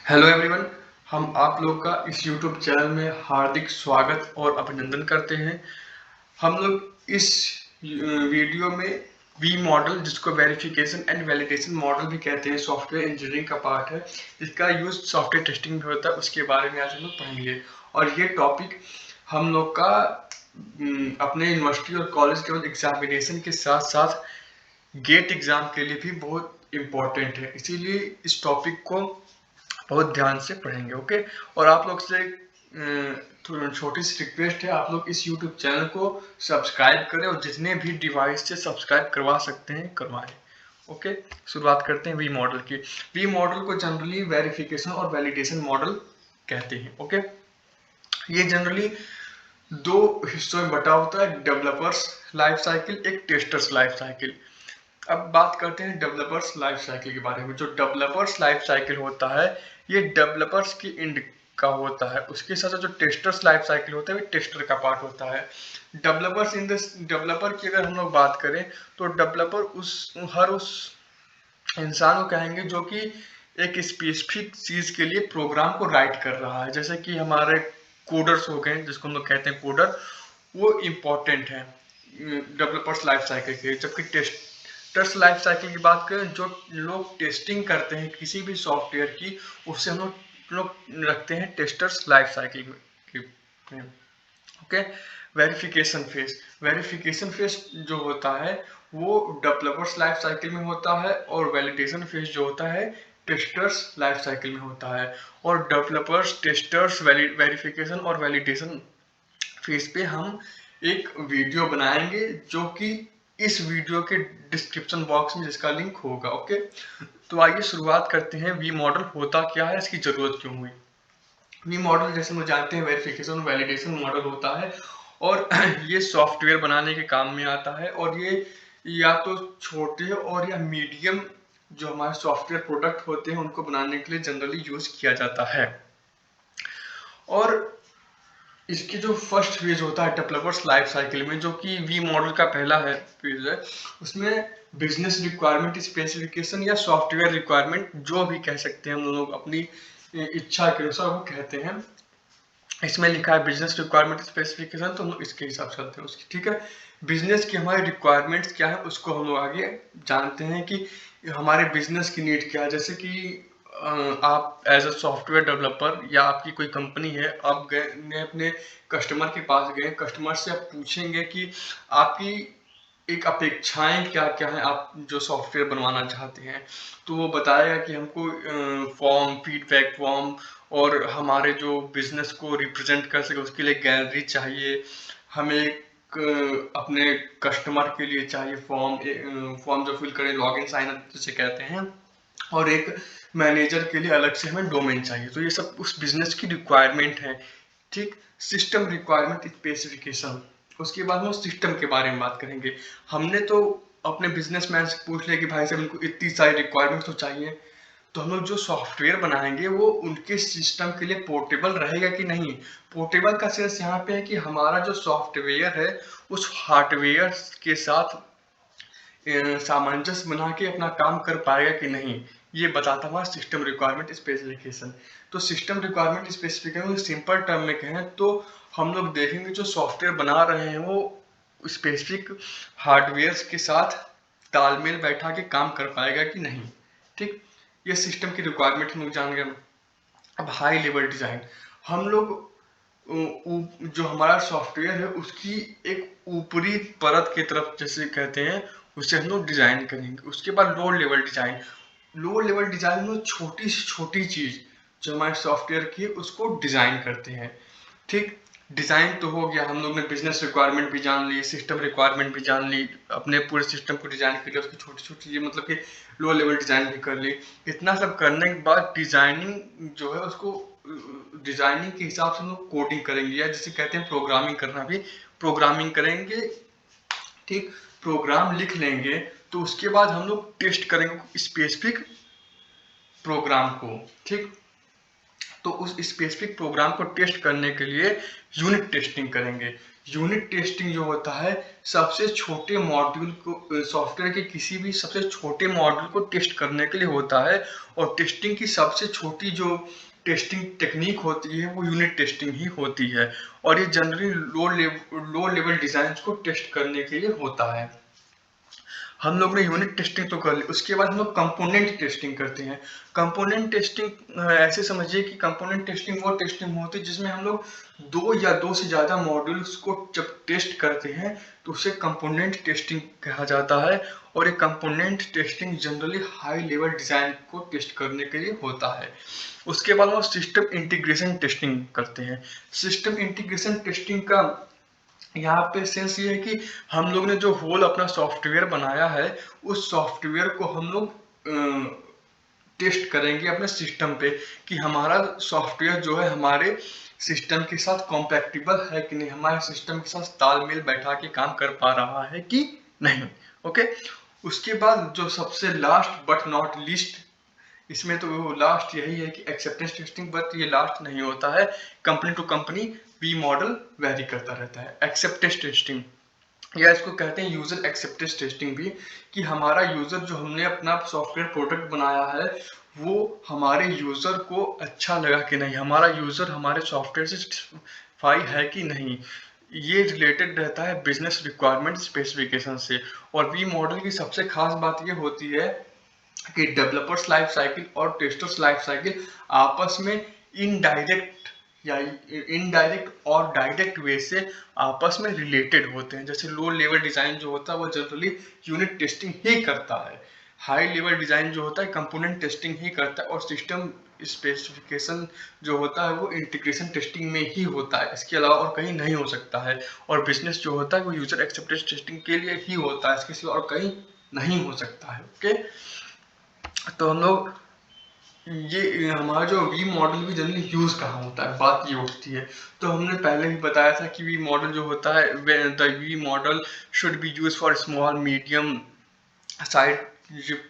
Hello everyone, हम आप लोग का इस YouTube चैनल में हार्दिक स्वागत और अभिनंदन करते हैं। हम लोग इस वीडियो में वी मॉडल, जिसको वेरिफिकेशन एंड वैलिडेशन मॉडल भी कहते हैं, सॉफ्टवेयर इंजीनियरिंग का पार्ट है, जिसका यूज सॉफ्टवेयर टेस्टिंग में होता है, उसके बारे में आज हम लोग पढ़ेंगे। और ये टॉपिक हम लोग का अपने यूनिवर्सिटी और कॉलेज के एग्जामिनेशन के साथ साथ गेट एग्जाम के लिए भी बहुत इम्पोर्टेंट है, इसीलिए इस टॉपिक को बहुत ध्यान से पढ़ेंगे। ओके। और आप लोग से छोटी सी रिक्वेस्ट है, आप लोग इस YouTube चैनल को सब्सक्राइब करें और जितने भी डिवाइस से सब्सक्राइब करवा सकते हैं करवाएं। ओके। शुरुआत करते हैं वी मॉडल की। वी मॉडल को जनरली वेरिफिकेशन और वैलिडेशन मॉडल कहते हैं। ओके। ये जनरली दो हिस्सों में बटा होता है, डेवलपर्स लाइफ साइकिल, एक टेस्टर्स लाइफ साइकिल। अब बात करते हैं डेवलपर्स लाइफ साइकिल के बारे में। जो डेवलपर्स लाइफ साइकिल होता है, ये डेवलपर्स की एंड का होता है। उसके साथ जो टेस्टर्स लाइफ साइकिल होता है, वो टेस्टर का पार्ट होता है। डेवलपर की अगर हम लोग बात करें, तो डेवलपर उस इंसान को कहेंगे जो कि एक स्पेसिफिक चीज के लिए प्रोग्राम को राइट कर रहा है। जैसे कि हमारे कोडर्स हो गए, जिसको हम लोग कहते हैं कोडर, वो इम्पोर्टेंट है डेवलपर्स लाइफ साइकिल के। जबकि टेस्ट लाइफ साइकिल की बात करें, जो लोग टेस्टिंग करते हैं किसी भी सॉफ्टवेयर की, उससे हम लोग रखते हैं टेस्टर्स लाइफ साइकिल में। ओके। वेरिफिकेशन फेज जो होता है वो डेवलपर्स लाइफ साइकिल में होता है, और वैलिडेशन फेज जो होता है टेस्टर्स लाइफ साइकिल में होता है। और डेवलपर्स, टेस्टर्स, वेरिफिकेशन और वैलिडेशन फेज पे हम एक वीडियो बनाएंगे, जो कि इस वीडियो के डिस्क्रिप्शन बॉक्स में जिसका लिंक होगा। ओके। तो आइए शुरुआत करते हैं। वी मॉडल होता क्या है, इसकी जरूरत क्यों हुई। वी मॉडल जैसे हम जानते हैं वेरिफिकेशन वैलिडेशन मॉडल होता है, और ये सॉफ्टवेयर बनाने के काम में आता है। और ये या तो छोटे और या मीडियम जो हमारे सॉफ्टवेयर प्रोडक्ट होते हैं, उनको बनाने के लिए जनरली यूज किया जाता है। और इसकी जो फर्स्ट फेज होता है डेवलपर्स लाइफ साइकिल में, जो कि वी मॉडल का पहला है फेज है, उसमें बिजनेस रिक्वायरमेंट स्पेसिफिकेशन या सॉफ्टवेयर रिक्वायरमेंट, जो भी कह सकते हैं हम लोग अपनी इच्छा के अनुसार वो कहते हैं। इसमें लिखा है बिजनेस रिक्वायरमेंट स्पेसिफिकेशन, तो हम लोग इसके हिसाब से चलते हैं उसकी। ठीक है। बिजनेस की हमारी रिक्वायरमेंट्स क्या है, उसको हम लोग आगे जानते हैं कि हमारे बिजनेस की नीड क्या है। जैसे कि आप एज अ सॉफ्टवेयर डेवलपर या आपकी कोई कंपनी है, आप गए अपने कस्टमर के पास गए, कस्टमर से आप पूछेंगे कि आपकी एक अपेक्षाएं क्या क्या है, आप जो सॉफ्टवेयर बनवाना चाहते हैं। तो वो बताएगा कि हमको फॉर्म, फीडबैक फॉर्म, और हमारे जो बिजनेस को रिप्रेजेंट कर सके उसके लिए गैलरी चाहिए। हमें अपने कस्टमर के लिए चाहिए फॉर्म जो फिल करें, लॉगिन साइन अप जिसे कहते हैं। और एक मैनेजर के लिए अलग से हमें डोमेन चाहिए। तो ये सब उस बिजनेस की रिक्वायरमेंट है। ठीक। सिस्टम रिक्वायरमेंट स्पेसिफिकेशन, उसके बाद हम सिस्टम के बारे में बात करेंगे। हमने तो अपने बिजनेसमैन से पूछ लिया कि भाई साहब इनको इतनी सारी रिक्वायरमेंट तो चाहिए, तो हम लोग जो सॉफ्टवेयर बनाएंगे वो उनके सिस्टम के लिए पोर्टेबल रहेगा कि नहीं। पोर्टेबल का सेंस यहाँ पे है कि हमारा जो सॉफ्टवेयर है उस हार्डवेयर के साथ सामंजस्य बना के अपना काम कर पाएगा कि नहीं, ये बताता हमारा सिस्टम रिक्वायरमेंट स्पेसिफिकेशन। तो system requirement specification simple term में कहें तो हम लोग देखेंगे जो सॉफ्टवेयर बना रहे हैं वो स्पेसिफिक हार्डवेयर के साथ तालमेल बैठा के काम कर पाएगा कि नहीं। ठीक। ये सिस्टम की रिक्वायरमेंट हम लोग जान गए। अब हाई लेवल डिजाइन, हम लोग जो हमारा सॉफ्टवेयर है उसकी एक ऊपरी परत की तरफ जैसे कहते हैं, उसे हम लोग डिजाइन करेंगे। उसके बाद low level design. Low level design में छोटी से छोटी चीज जो हमारे सॉफ्टवेयर की है उसको डिजाइन करते हैं। ठीक। डिजाइन तो हो गया, हम लोग ने बिजनेस रिक्वायरमेंट भी जान ली, सिस्टम रिक्वायरमेंट भी जान ली, अपने पूरे सिस्टम को डिजाइन कर लिया, उसकी छोटी छोटी चीजें मतलब कि लो लेवल डिजाइन भी कर ली। इतना सब करने के बाद डिजाइनिंग जो है उसको डिजाइनिंग के हिसाब से हम लोग कोडिंग करेंगे, या जिसे कहते हैं प्रोग्रामिंग करना, भी प्रोग्रामिंग करेंगे। ठीक। प्रोग्राम लिख लेंगे तो उसके बाद हम लोग टेस्ट करेंगे स्पेसिफिक प्रोग्राम को। ठीक। तो उस स्पेसिफिक प्रोग्राम को टेस्ट करने के लिए यूनिट टेस्टिंग करेंगे। यूनिट टेस्टिंग जो होता है सबसे छोटे मॉड्यूल को, सॉफ्टवेयर के किसी भी सबसे छोटे मॉड्यूल को टेस्ट करने के लिए होता है। और टेस्टिंग की सबसे छोटी जो टेस्टिंग टेक्निक होती है वो यूनिट टेस्टिंग ही होती है। और ये जनरली लो लेवल डिजाइन को टेस्ट करने के लिए होता है। हम लोग ने यूनिट टेस्टिंग तो कर ली, उसके बाद हम लोग कंपोनेंट टेस्टिंग करते हैं। कंपोनेंट टेस्टिंग ऐसे समझिए कि कंपोनेंट टेस्टिंग वो टेस्टिंग होती है जिसमें हम लोग दो या दो से ज़्यादा मॉड्यूल्स को जब टेस्ट करते हैं तो उसे कंपोनेंट टेस्टिंग कहा जाता है। और ये component testing generally high level design को टेस्ट करने के लिए होता है। उसके बाद हम सिस्टम इंटीग्रेशन टेस्टिंग करते हैं। सिस्टम इंटीग्रेशन टेस्टिंग का यहाँ पे सेंस ये है कि हम लोग ने जो होल अपना सॉफ्टवेयर बनाया है उस सॉफ्टवेयर को हम लोग टेस्ट करेंगे अपने सिस्टम पे कि हमारा सॉफ्टवेयर जो है हमारे सिस्टम के साथ कॉम्पैटिबल है कि नहीं, हमारे सिस्टम के साथ तालमेल बैठा के काम कर पा रहा है कि नहीं। ओके, उसके बाद जो सबसे लास्ट बट नॉट लीस्ट, इसमें तो वो लास्ट यही है कि एक्सेप्टेंस टेस्टिंग, बट ये लास्ट नहीं होता है। Company to company V model vary करता रहता है। एक्सेप्टेंस टेस्टिंग या इसको कहते हैं यूजर एक्सेप्टेंस टेस्टिंग भी, कि हमारा यूजर जो हमने अपना सॉफ्टवेयर प्रोडक्ट बनाया है वो हमारे यूजर को अच्छा लगा कि नहीं, हमारा यूजर हमारे सॉफ्टवेयर से सेटिस्फाई है कि नहीं। ये रिलेटेड रहता है बिजनेस रिक्वायरमेंट स्पेसिफिकेशन से। और वी मॉडल की सबसे खास बात ये होती है कि डेवलपर्स लाइफ साइकिल और टेस्टर्स लाइफ साइकिल आपस में इनडायरेक्ट या इनडायरेक्ट और डायरेक्ट वे से आपस में रिलेटेड होते हैं। जैसे लो लेवल डिजाइन जो होता है वो जनरली यूनिट टेस्टिंग ही करता है, हाई लेवल डिजाइन जो होता है कंपोनेंट टेस्टिंग ही करता है, और सिस्टम स्पेसिफिकेशन जो होता है वो इंटीग्रेशन टेस्टिंग में ही होता है, इसके अलावा और कहीं नहीं हो सकता है। और बिजनेस जो होता है वो यूजर एक्सेप्टेंस टेस्टिंग के लिए ही होता है, इसके सिवा और कहीं नहीं हो सकता है। ओके, तो हम लोग ये हमारा जो वी मॉडल भी जनरली यूज कहाँ होता है, बात ये उठती है। तो हमने पहले ही बताया था कि वी मॉडल जो होता है, the V model should be use for small medium side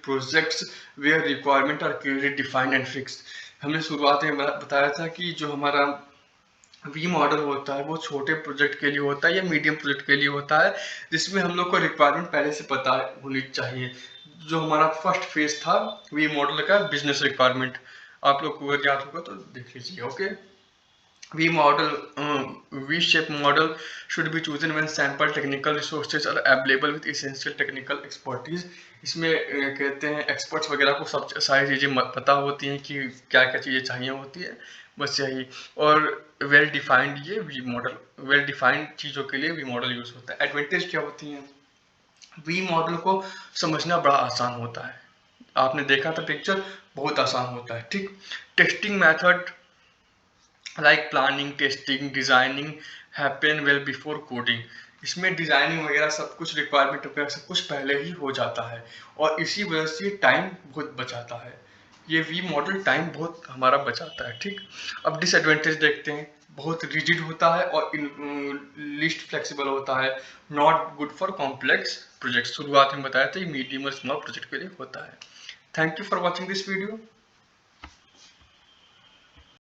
projects where requirement are clearly defined and fixed. हमने शुरुआत में बताया था कि जो हमारा वी मॉडल होता है वो छोटे प्रोजेक्ट के लिए होता है या मीडियम प्रोजेक्ट के लिए होता है, जिसमें हम लोग को रिक्वायरमेंट पहले से पता होनी चाहिए। जो हमारा फर्स्ट फेज था वी मॉडल का, बिजनेस रिक्वायरमेंट, आप लोग को अगर याद होगा तो देख लीजिए। Okay, V model, V-shaped model should be chosen when sample technical resources are available with essential technical expertise। इसमें कहते हैं एक्सपर्ट्स वगैरह को सब सारी चीज़ें पता होती हैं कि क्या क्या चीज़ें चाहिए होती है, बस यही। और वेल डिफाइंड, ये वी मॉडल वेल डिफाइंड चीज़ों के लिए वी मॉडल यूज होता है। एडवांटेज क्या होती हैं, वी मॉडल को समझना बड़ा आसान होता है, आपने देखा था पिक्चर, बहुत आसान होता है। ठीक, testing method like planning testing designing happen well before coding. इसमें डिजाइनिंग वगैरह सब कुछ रिक्वायरमेंट वगैरह सब कुछ पहले ही हो जाता है, और इसी वजह से टाइम बहुत बचाता है। ये वी मॉडल टाइम बहुत हमारा बचाता है। ठीक, अब डिसएडवांटेज देखते हैं। बहुत रिजिड होता है और लिस्ट फ्लेक्सिबल होता है, not good for complex project. शुरुआत में बताया था ये मीडियम और स्मॉल प्रोजेक्ट के लिए होता है। Thank you for watching this video.